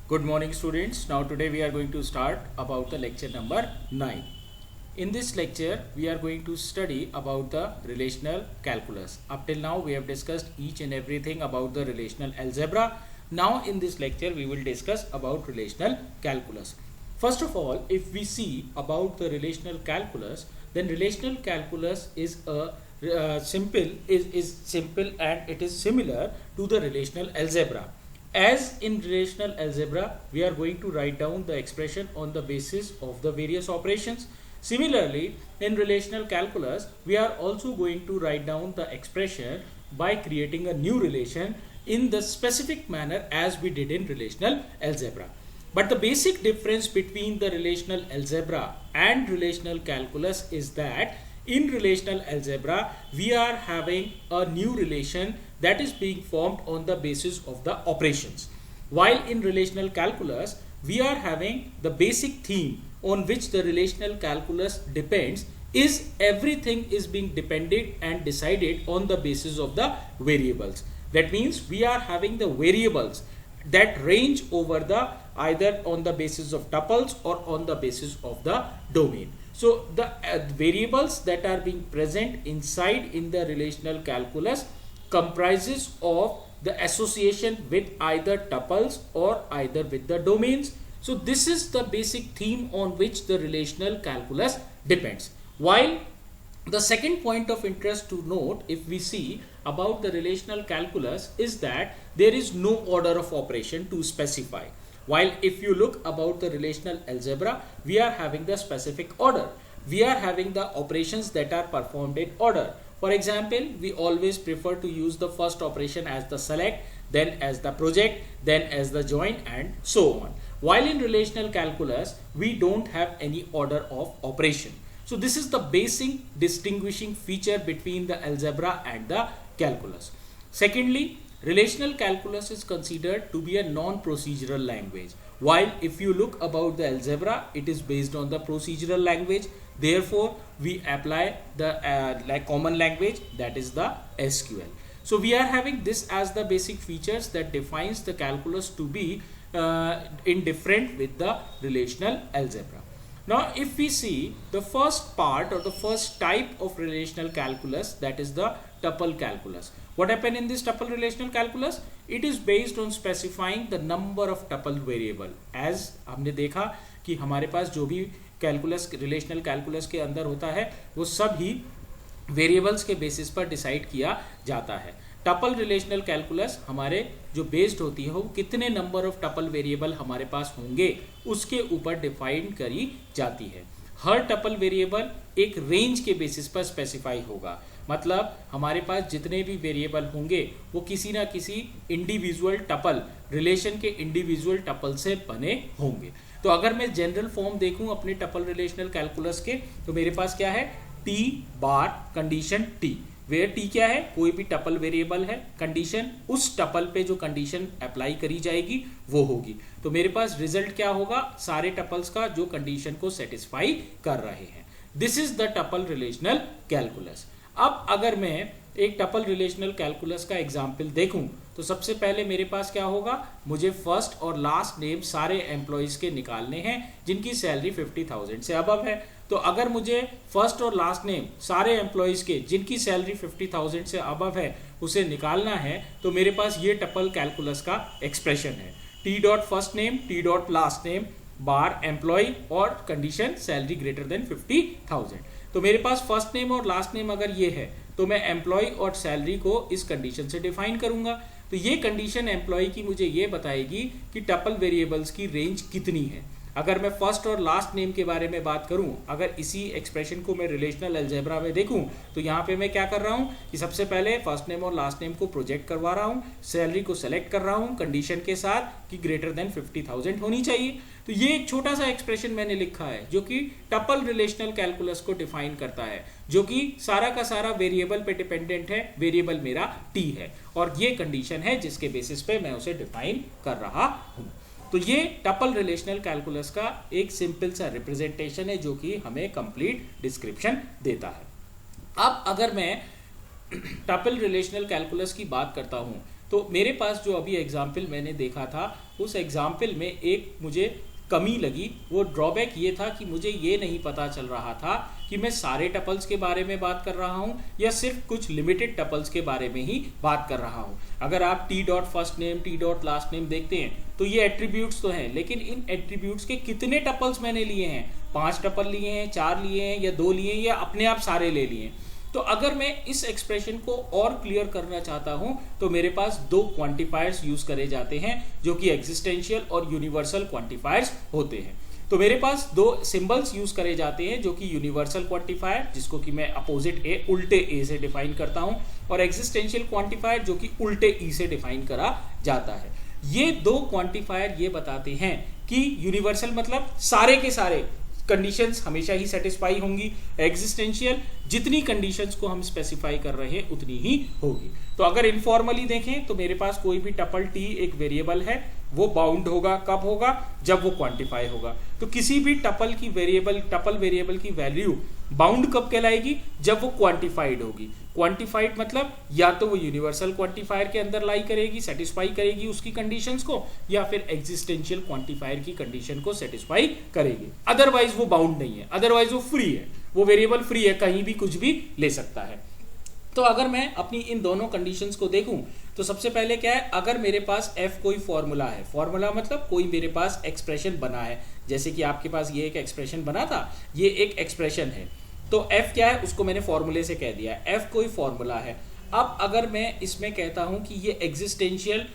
Good morning students. Now today we are going to start about the lecture number 9. In this lecture we are going to study about the relational calculus. Up till now we have discussed each and everything about the relational algebra. Now in this lecture we will discuss about relational calculus. First of all, if we see about the relational calculus, then relational calculus is simple and it is similar to the relational algebra. As in relational algebra, we are going to write down the expression on the basis of the various operations. Similarly, in relational calculus, we are also going to write down the expression by creating a new relation in the specific manner as we did in relational algebra. But the basic difference between the relational algebra and relational calculus is that in relational algebra, we are having a new relation that is being formed on the basis of the operations. While in relational calculus, we are having the basic theme on which the relational calculus depends is everything is being depended and decided on the basis of the variables. That means we are having the variables that range over the either on the basis of tuples or on the basis of the domain. So the variables that are being present inside in the relational calculus comprises of the association with either tuples or either with the domains. So this is the basic theme on which the relational calculus depends. While the second point of interest to note, if we see about the relational calculus, is that there is no order of operation to specify. While if you look about the relational algebra, we are having the specific order. We are having the operations that are performed in order. For example, we always prefer to use the first operation as the select, then as the project, then as the join, and so on. While in relational calculus, we don't have any order of operation. So this is the basic distinguishing feature between the algebra and the calculus. Secondly, relational calculus is considered to be a non-procedural language. While if you look about the algebra, it is based on the procedural language. Therefore, we apply the common language, that is the SQL. So we are having this as the basic features that defines the calculus to be indifferent with the relational algebra. Now, if we see the first part or the first type of relational calculus, that is the tuple calculus. What happened in this tuple relational calculus? It is based on specifying the number of tuple variable. As हमने देखा कि हमारे पास जो भी calculus relational calculus के अंदर होता है वो सब ही वेरिएबल्स के बेसिस पर डिसाइड किया जाता है. टपल रिलेशनल कैलकुलस हमारे जो बेस्ड होती है वो कितने नंबर ऑफ टपल वेरिएबल हमारे पास होंगे उसके ऊपर डिफाइन करी जाती है. हर टपल वेरिएबल एक रेंज के बेसिस पर स्पेसिफाई होगा. मतलब हमारे पास जितने भी वेरिएबल होंगे वो किसी ना किसी इंडिविजुअल टपल रिलेशन के इंडिविजुअल टपल से बने होंगे. तो अगर मैं जनरल फॉर्म देखूं अपने टपल रिलेशनल कैलकुलस के, तो मेरे पास क्या है, T bar condition T, where T क्या है, कोई भी टपल वेरिएबल है, कंडीशन उस टपल पे जो कंडीशन अप्लाई करी जाएगी वो होगी. तो मेरे पास रिजल्ट क्या होगा, सारे टपल्स का जो कंडीशन को सेटिस्फाई कर रहे हैं. This is the tuple relational calculus. अब अगर मैं एक टपल रिलेशनल कैलकुलस का एग्जाम्पल देखूं तो सबसे पहले मेरे पास क्या होगा, मुझे फर्स्ट और लास्ट नेम सारे एम्प्लॉयज के निकालने हैं जिनकी सैलरी 50,000 से अबव है. तो अगर मुझे फर्स्ट और लास्ट नेम सारे एम्प्लॉयज के जिनकी सैलरी 50,000 से अबव है उसे निकालना है, तो मेरे पास ये टपल कैलकुलस का एक्सप्रेशन है. T dot first name, T dot last name, bar employ और कंडीशन सैलरी ग्रेटर देन 50,000. तो मेरे पास फर्स्ट नेम और लास्ट नेम अगर ये है तो मैं एम्प्लॉय और सैलरी को इस कंडीशन से डिफाइन करूंगा. तो ये कंडीशन एम्प्लॉय की मुझे ये बताएगी कि टपल वेरिएबल्स की रेंज कितनी है. अगर मैं फर्स्ट और लास्ट नेम के बारे में बात करूं, अगर इसी एक्सप्रेशन को मैं रिलेशनल अलजेब्रा में देखूं तो यहाँ पे मैं क्या कर रहा हूं कि सबसे पहले फर्स्ट नेम और लास्ट नेम को प्रोजेक्ट करवा रहा हूं, सैलरी को सेलेक्ट कर रहा हूं कंडीशन के साथ कि ग्रेटर देन 50,000 होनी चाहिए. तो ये एक छोटा सा एक्सप्रेशन मैंने लिखा है जो कि टपल रिलेशनल कैलकुलस को डिफाइन करता है, जो कि सारा का सारा वेरिएबल पे डिपेंडेंट है. वेरिएबल मेरा टी है और ये कंडीशन है जिसके बेसिस पे मैं उसे डिफाइन कर रहा हूं. तो ये टपल रिलेशनल कैलकुलस का एक सिंपल सा रिप्रेजेंटेशन है जो कि हमें कंप्लीट डिस्क्रिप्शन देता है. अब अगर मैं टपल रिलेशनल कैलकुलस की बात करता हूं तो मेरे पास जो अभी एग्जाम्पल मैंने देखा था, उस एग्जाम्पल में एक मुझे कमी लगी। वो ड्रॉबैक ये था कि मुझे ये नहीं पता चल रहा था कि मैं सारे टपल्स के बारे में बात कर रहा हूँ या सिर्फ कुछ लिमिटेड टपल्स के बारे में ही बात कर रहा हूँ। अगर आप T dot first name, T dot last name देखते हैं तो ये एट्रीब्यूट्स तो हैं, लेकिन इन एट्रीब्यूट्स के कितने टपल्स मैंने लिए हैं? 5 टपल लिए हैं, 4 लिए हैं, या 2 लिए हैं, या अपने आप सारे ले लिए हैं? तो अगर मैं इस एक्सप्रेशन को और क्लियर करना चाहता हूं तो मेरे पास 2 क्वांटिफायर्स यूज करे जाते हैं जो कि एग्जिस्टेंशियल और यूनिवर्सल क्वांटिफायर्स होते हैं। तो मेरे पास 2 सिंबल्स यूज करे जाते हैं जो कि यूनिवर्सल क्वांटिफायर, जिसको कि मैं अपोजिट ए, उल्टे ए से डिफाइन करता हूं, और एग्जिस्टेंशियल क्वांटिफायर जो कि उल्टे ई से डिफाइन करा जाता है। ये 2 क्वांटिफायर ये बताते हैं कि यूनिवर्सल मतलब सारे के सारे कंडीशंस हमेशा ही सेटिस्फाई होंगी, एग्जिस्टेंशियल जितनी कंडीशंस को हम स्पेसिफाई कर रहे हैं उतनी ही होगी। तो अगर इनफॉर्मली देखें तो मेरे पास कोई भी टपल टी एक वेरिएबल है, वो बाउंड होगा कब होगा? जब वो क्वांटिफाई होगा। तो किसी भी टपल वेरिएबल की वैल्यू बाउंड कब कहलाएगी? जब वो क्वांटिफाइड होगी। क्वांटिफाइड मतलब या तो वो यूनिवर्सल क्वांटिफायर के अंदर लाई करेगी, सेटिस्फाई करेगी उसकी कंडीशंस को, या फिर एग्जिस्टेंशियल क्वांटिफायर की कंडीशन को सेटिस्फाई करेगी। अदरवाइज वो बाउंड नहीं है, अदरवाइज वो फ्री है, वो वेरिएबल फ्री है, कहीं भी कुछ भी ले सकता है। तो अगर मैं अपनी इन दोनों कंडीशंस को देखूं तो सबसे पहले क्या है, अगर मेरे पास f कोई फॉर्मूला है, फॉर्मूला मतलब कोई मेरे पास एक्सप्रेशन बना है, जैसे कि आपके पास ये एक एक्सप्रेशन बना था, ये एक एक्सप्रेशन है, तो f क्या है उसको मैंने फॉर्मूले से कह दिया, f कोई फॉर्मूला है। अब अगर मैं इसमें कहता हूं कि ये एग्जिस्टेंशियल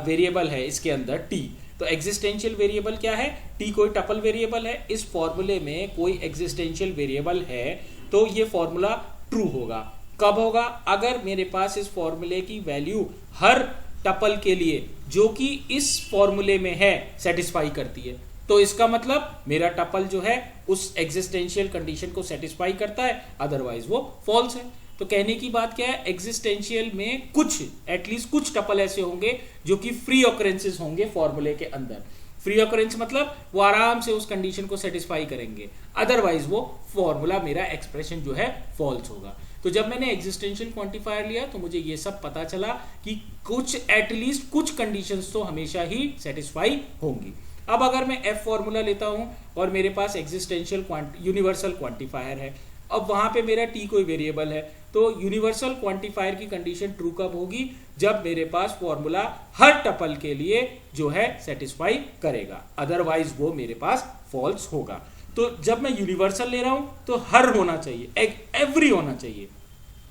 वेरिएबल है, इसके अंदर t, तो एग्जिस्टेंशियल वेरिएबल क्या है? t कोई टपल वेरिएबल है, इस फॉर्मूले में कोई एग्जिस्टेंशियल वेरिएबल है, तो ये फॉर्मूला ट्रू होगा। कब होगा? अगर मेरे पास इस फॉर्मूले की वैल्यू हर टपल के लिए जो कि इस फॉर्मूले में है सेटिस्फाई करती है। तो इसका मतलब मेरा टपल जो है उस एग्जिस्टेंशियल कंडीशन को सेटिस्फाई करता है, अदरवाइज वो फॉल्स है। तो कहने की बात क्या है, एग्जिस्टेंशियल में कुछ एटलीस्ट कुछ टपल ऐसे होंगे जो कि फ्री ऑकरेंसेस होंगे फॉर्मूले के अंदर। फ्री ऑकरेंस मतलब वो आराम से उस कंडीशन को सेटिस्फाई करेंगे, अदरवाइज वो फॉर्मूला मेरा एक्सप्रेशन जो है फॉल्स होगा। तो जब मैंने एग्जिस्टेंशियल क्वांटिफायर लिया तो मुझे ये सब पता चला कि कुछ एटलीस्ट कुछ कंडीशंस तो हमेशा ही सेटिस्फाई होंगी। अब अगर मैं एफ फॉर्मूला लेता हूं और मेरे पास एग्जिस्टेंशियल यूनिवर्सल क्वांटिफायर है, अब वहां पे मेरा टी कोई वेरिएबल है, तो यूनिवर्सल क्वांटिफायर की कंडीशन ट्रू कब होगी? जब मेरे पास फॉर्मूला हर टपल के लिए जो है सेटिस्फाई करेगा, अदरवाइज वो मेरे पास फॉल्स होगा। तो जब मैं यूनिवर्सल ले रहा हूं तो हर होना चाहिए, एवरी होना चाहिए,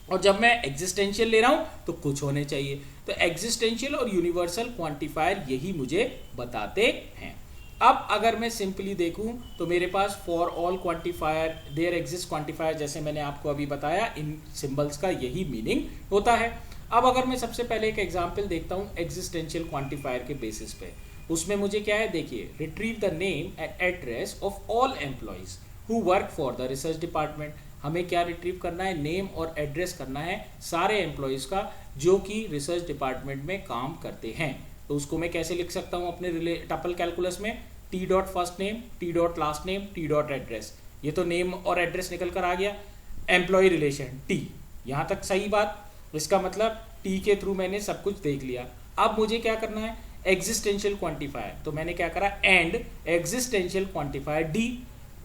और जब मैं एग्जिस्टेंशियल ले रहा हूं तो कुछ होने चाहिए। तो एग्जिस्टेंशियल और यूनिवर्सल क्वांटिफायर यही मुझे बताते हैं। अब अगर मैं सिंपली देखूं तो मेरे पास for all quantifier there exist quantifier, जैसे मैंने आपको अभी बताया, इन सिंबल्स का यही मीनिंग होता है। अब अगर मैं सबसे पहले एक एग्जांपल देखता हूं एग्जिस्टेंशियल क्वांटिफायर के बेसिस पे, उसमें मुझे क्या है देखिए, retrieve the name and address of all employees who work for the research department. हमें क्या रिट्रीव करना है? नेम और एड्रेस करना है सारे एम्प्लॉइज का जो कि रिसर्च डिपार्टमेंट में काम करते हैं। तो उसको मैं कैसे लिख सकता हूं अपने टपल कैलकुलस में? T dot first name, T dot last name, T dot address. ये तो नेम और एड्रेस निकल कर आ गया। एम्प्लॉय रिलेशन टी, यहां तक सही बात। इसका मतलब टी के थ्रू मैंने सब कुछ देख लिया। अब मुझे क्या करना है? Existential quantifier. तो मैंने क्या करा? And existential quantifier D.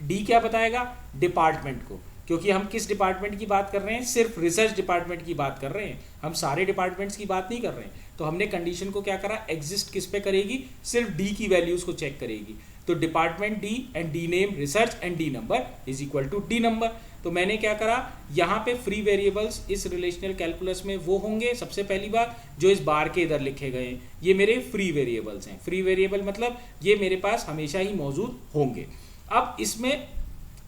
D क्या बताएगा? डिपार्टमेंट को, क्योंकि हम किस डिपार्टमेंट की बात कर रहे हैं? सिर्फ रिसर्च डिपार्टमेंट की बात कर रहे हैं, हम सारे डिपार्टमेंट्स की बात नहीं कर रहे हैं। तो हमने कंडीशन को क्या करा? एग्जिस्ट किस पे करेगी? सिर्फ डी की वैल्यूज को चेक करेगी। तो department D and D name research and D number is equal to D number. तो मैंने क्या करा? यहाँ पे फ्री वेरिएबल्स इस रिलेशनल कैलकुलस में वो होंगे, सबसे पहली बात, जो इस बार के इधर लिखे गए हैं, ये मेरे फ्री वेरिएबल्स हैं। फ्री वेरिएबल मतलब ये मेरे पास हमेशा ही मौजूद होंगे। अब इसमें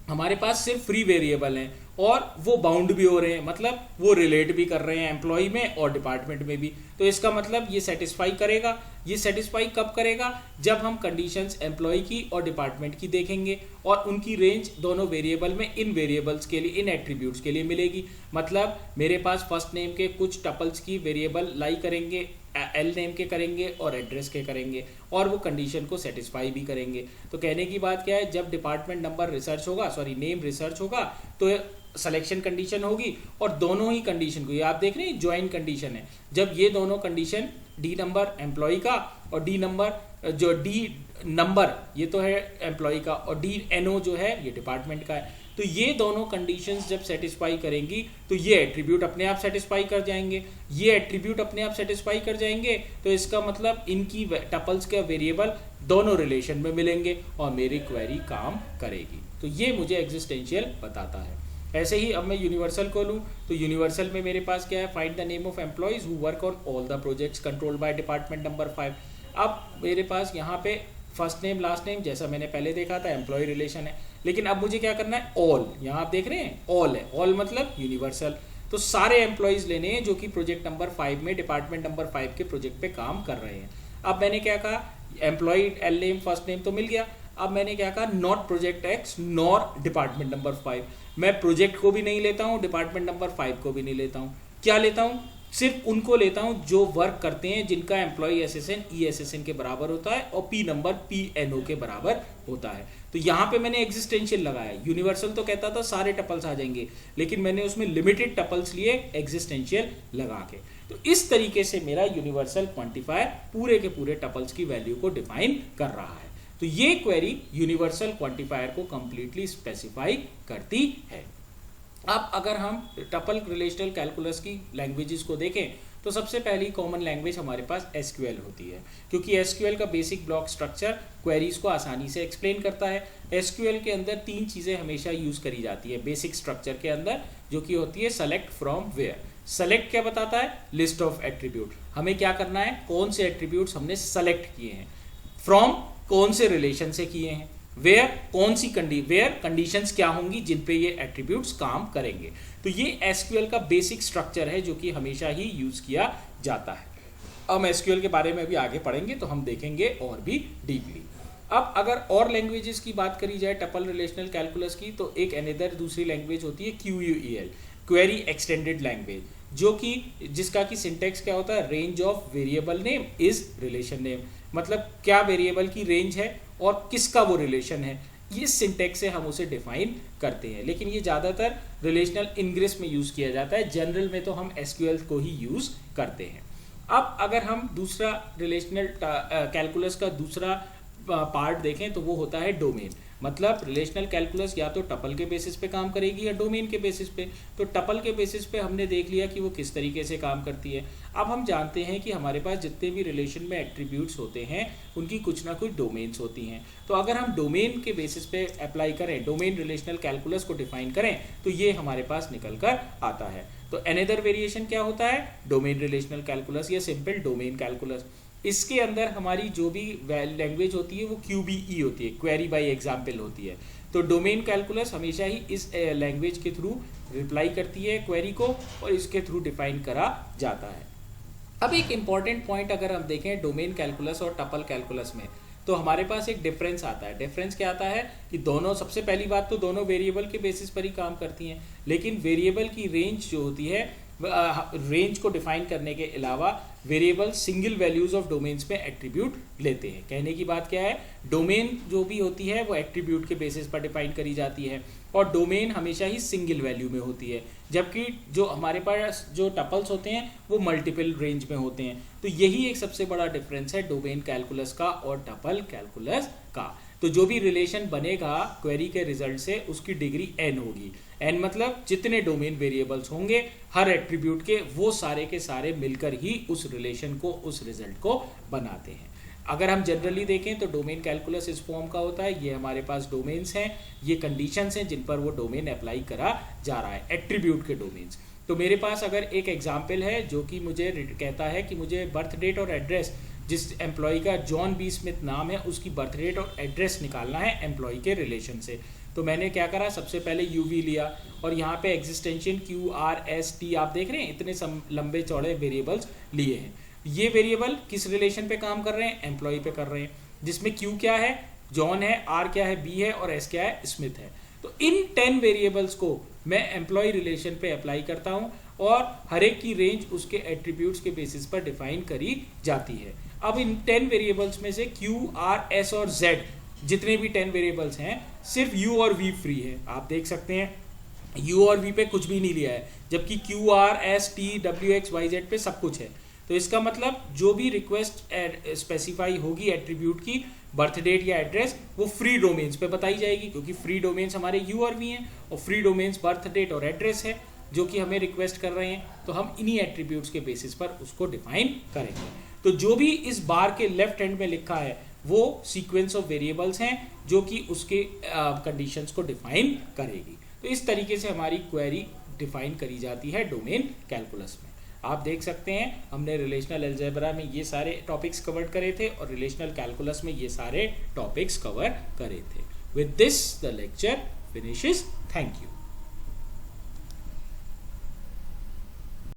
हमारे पास सिर्फ फ्री वेरिएबल हैं और वो बाउंड भी हो रहे हैं, मतलब वो रिलेट भी कर रहे हैं एम्प्लॉय में और डिपार्टमेंट में भी। तो इसका मतलब ये सेटिस्फाई करेगा। ये सेटिस्फाई कब करेगा? जब हम कंडीशंस एम्प्लॉय की और डिपार्टमेंट की देखेंगे और उनकी रेंज दोनों वेरिएबल में इन वेरिएबल्स के लिए, इन एट्रीब्यूट्स के लिए मिलेगी। मतलब मेरे पास फर्स्ट नेम के कुछ टपल्स की वेरिएबल लाई करेंगे, एल नेम के करेंगे और एड्रेस के करेंगे, और वो कंडीशन को सेटिस्फाई भी करेंगे। तो कहने की बात क्या है? जब डिपार्टमेंट नंबर रिसर्च होगा, सॉरी नेम रिसर्च होगा, तो सिलेक्शन कंडीशन होगी और दोनों ही कंडीशन को, ये आप देख रहे हैं ज्वाइन कंडीशन है, जब ये दोनों कंडीशन डी नंबर एम्प्लॉय का, और डी नंबर जो डी नंबर ये तो है एम्प्लॉय का, और डी एनओ जो है ये डिपार्टमेंट का है। तो ये दोनों कंडीशंस जब सेटिस्फाई करेंगी तो ये एट्रीब्यूट अपने आप सेटिस्फाई कर जाएंगे, ये एट्रीब्यूट अपने आप सेटिस्फाई कर जाएंगे, तो इसका मतलब इनकी टपल्स के वेरिएबल दोनों रिलेशन में मिलेंगे और मेरी क्वेरी काम करेगी। तो ये मुझे एग्जिस्टेंशियल बताता है। ऐसे ही अब मैं यूनिवर्सल को लूँ तो यूनिवर्सल में मेरे पास क्या है, find the name of employees who work on all the projects controlled by department number 5। अब मेरे पास यहाँ पे फर्स्ट नेम लास्ट नेम जैसा मैंने पहले देखा था एम्प्लॉय रिलेशन है, लेकिन अब मुझे क्या करना है, ऑल, यहाँ आप देख रहे हैं ऑल है, ऑल मतलब यूनिवर्सल। तो सारे एम्प्लॉयज लेने हैं जो कि प्रोजेक्ट नंबर 5 में डिपार्टमेंट नंबर 5 के प्रोजेक्ट पे काम कर रहे हैं। अब मैंने क्या कहा, employ L name first name तो मिल गया। अब मैंने क्या कहा, not project X nor department number 5। मैं प्रोजेक्ट को भी नहीं लेता हूँ, डिपार्टमेंट नंबर 5 को भी नहीं लेता हूँ। क्या लेता हूँ, सिर्फ उनको लेता हूं जो वर्क करते हैं जिनका एम्प्लॉय एसएसएन ईएसएसएन के बराबर होता है और पी नंबर पीएनओ के बराबर होता है। तो यहां पे मैंने एग्जिस्टेंशियल लगाया। यूनिवर्सल तो कहता था सारे टपल्स आ जाएंगे, लेकिन मैंने उसमें लिमिटेड टपल्स लिए एग्जिस्टेंशियल लगा के। तो इस तरीके से मेरा यूनिवर्सल क्वांटिफायर पूरे के पूरे टपल्स की वैल्यू को डिफाइन कर रहा है। तो ये क्वेरी यूनिवर्सल क्वांटिफायर को कंप्लीटली स्पेसिफाई करती है। अब अगर हम टपल रिलेशनल कैलकुलस की लैंग्वेजेस को देखें तो सबसे पहली कॉमन लैंग्वेज हमारे पास एसक्यूएल होती है, क्योंकि एसक्यूएल का बेसिक ब्लॉक स्ट्रक्चर क्वेरीज को आसानी से एक्सप्लेन करता है। एसक्यूएल के अंदर 3 चीज़ें हमेशा यूज करी जाती है बेसिक स्ट्रक्चर के अंदर, जो कि होती है सेलेक्ट, फ्रॉम, वेयर। सेलेक्ट क्या बताता है, लिस्ट ऑफ एट्रीब्यूट, हमें क्या करना है, कौन से एट्रीब्यूट्स हमने सेलेक्ट किए हैं। फ्रॉम, कौन से रिलेशन से किए हैं। वेयर, कौन सी वेयर कंडीशंस क्या होंगी जिन पे ये एट्रीब्यूट्स काम करेंगे। तो ये एसक्यूएल का बेसिक स्ट्रक्चर है जो कि हमेशा ही यूज किया जाता है। हम एसक्यूएल के बारे में भी आगे पढ़ेंगे तो हम देखेंगे और भी डीपली। अब अगर और लैंग्वेजेस की बात करी जाए टपल रिलेशनल कैलकुलस की, तो एक अनदर दूसरी लैंग्वेज होती है क्यूयूईएल, क्वेरी एक्सटेंडेड लैंग्वेज, जो कि जिसका कि सिंटेक्स क्या होता है, range of variable name is relation name, मतलब क्या वेरिएबल की रेंज है और किसका वो रिलेशन है, ये सिंटेक्स से हम उसे डिफाइन करते हैं। लेकिन ये ज़्यादातर रिलेशनल इंग्रेस में यूज़ किया जाता है, जनरल में तो हम एसक्यूएल को ही यूज़ करते हैं। अब अगर हम दूसरा रिलेशनल कैलकुलस का दूसरा पार्ट देखें तो वो होता है डोमेन, मतलब रिलेशनल कैलकुलस या तो टपल के बेसिस पे काम करेगी या डोमेन के बेसिस पे। तो टपल के बेसिस पे हमने देख लिया कि वो किस तरीके से काम करती है। अब हम जानते हैं कि हमारे पास जितने भी रिलेशन में एट्रीब्यूट्स होते हैं उनकी कुछ ना कुछ डोमेन्स होती हैं। तो अगर हम डोमेन के बेसिस पे अप्लाई करें, डोमेन रिलेशनल कैलकुलस को डिफाइन करें, तो ये हमारे पास निकल कर आता है। तो अनदर वेरिएशन क्या होता है, डोमेन रिलेशनल कैलकुलस या सिंपल डोमेन कैलकुलस। इसके अंदर हमारी जो भी लैंग्वेज होती है वो क्यूबीई होती है, क्वेरी बाय एग्जाम्पल होती है। तो डोमेन कैलकुलस हमेशा ही इस लैंग्वेज के थ्रू रिप्लाई करती है क्वेरी को और इसके थ्रू डिफाइन करा जाता है। अब एक इंपॉर्टेंट पॉइंट अगर हम देखें डोमेन कैलकुलस और टपल कैलकुलस में, तो हमारे पास एक डिफरेंस आता है। डिफरेंस क्या आता है कि दोनों, सबसे पहली बात तो दोनों वेरिएबल के बेसिस पर ही काम करती हैं, लेकिन वेरिएबल की रेंज जो होती है, रेंज को डिफाइन करने के अलावा variable single values of domains में एट्रीब्यूट लेते हैं। कहने की बात क्या है, डोमेन जो भी होती है वो एट्रीब्यूट के बेसिस पर डिफाइन करी जाती है और डोमेन हमेशा ही सिंगल वैल्यू में होती है, जबकि जो हमारे पास जो टपल्स होते हैं वो मल्टीपल रेंज में होते हैं। तो यही एक सबसे बड़ा डिफरेंस है डोमेन कैलकुलस का और टपल कैलकुलस का। तो जो भी रिलेशन बनेगा क्वेरी के रिजल्ट से उसकी डिग्री n होगी। n मतलब जितने डोमेन वेरिएबल्स होंगे हर एट्रीब्यूट के, वो सारे के सारे मिलकर ही उस रिलेशन को, उस रिजल्ट को बनाते हैं। अगर हम जनरली देखें तो डोमेन कैलकुलस इस फॉर्म का होता है, ये हमारे पास डोमेन्स हैं, ये कंडीशंस हैं जिन पर वो डोमेन अप्लाई करा जा रहा है, एट्रीब्यूट के डोमेन्स। तो मेरे पास अगर एक एग्जाम्पल है जो कि मुझे कहता है कि मुझे बर्थ डेट और एड्रेस, जिस एम्प्लॉय का जॉन बी स्मिथ नाम है उसकी बर्थ डेट और एड्रेस निकालना है एम्प्लॉय के रिलेशन से। तो मैंने क्या करा, सबसे पहले यूवी लिया और यहाँ पे एग्जिस्टेंशियल QRST आप देख रहे हैं, इतने लंबे चौड़े वेरिएबल्स लिए हैं। ये वेरिएबल किस रिलेशन पे काम कर रहे हैं, एम्प्लॉय पे कर रहे हैं, जिसमें Q क्या है, जॉन है, R क्या है, B है और S क्या है, स्मिथ है। तो इन 10 वेरिएबल्स को मैं एम्प्लॉय रिलेशन पे अप्लाई करता हूँ और हर एक की रेंज उसके एट्रीब्यूट्स के बेसिस पर डिफाइन करी जाती है। अब इन 10 वेरिएबल्स में से Q, R, S और Z जितने भी 10 वेरिएबल्स हैं, सिर्फ U और V फ्री है। आप देख सकते हैं U और V पे कुछ भी नहीं लिया है, जबकि Q, R, S, T, W, X, Y, Z पे सब कुछ है। तो इसका मतलब जो भी रिक्वेस्ट स्पेसिफाई होगी एट्रीब्यूट की, बर्थ डेट या एड्रेस, वो फ्री डोमेन्स पे बताई जाएगी, क्योंकि फ्री डोमेन्स हमारे यू और वी हैं और फ्री डोमेन्स बर्थ डेट और एड्रेस है जो कि हमें रिक्वेस्ट कर रहे हैं, तो हम इन्हीं एट्रीब्यूट्स के बेसिस पर उसको डिफाइन करेंगे। तो जो भी इस बार के लेफ्ट हैंड में लिखा है वो सीक्वेंस ऑफ वेरिएबल्स हैं जो कि उसके कंडीशंस को डिफाइन करेगी। तो इस तरीके से हमारी क्वेरी डिफाइन करी जाती है डोमेन कैलकुलस में। आप देख सकते हैं हमने रिलेशनल अलजेब्रा में ये सारे टॉपिक्स कवर करे थे और रिलेशनल कैलकुलस में ये सारे टॉपिक्स कवर करे थे। With this the lecture finishes. Thank you.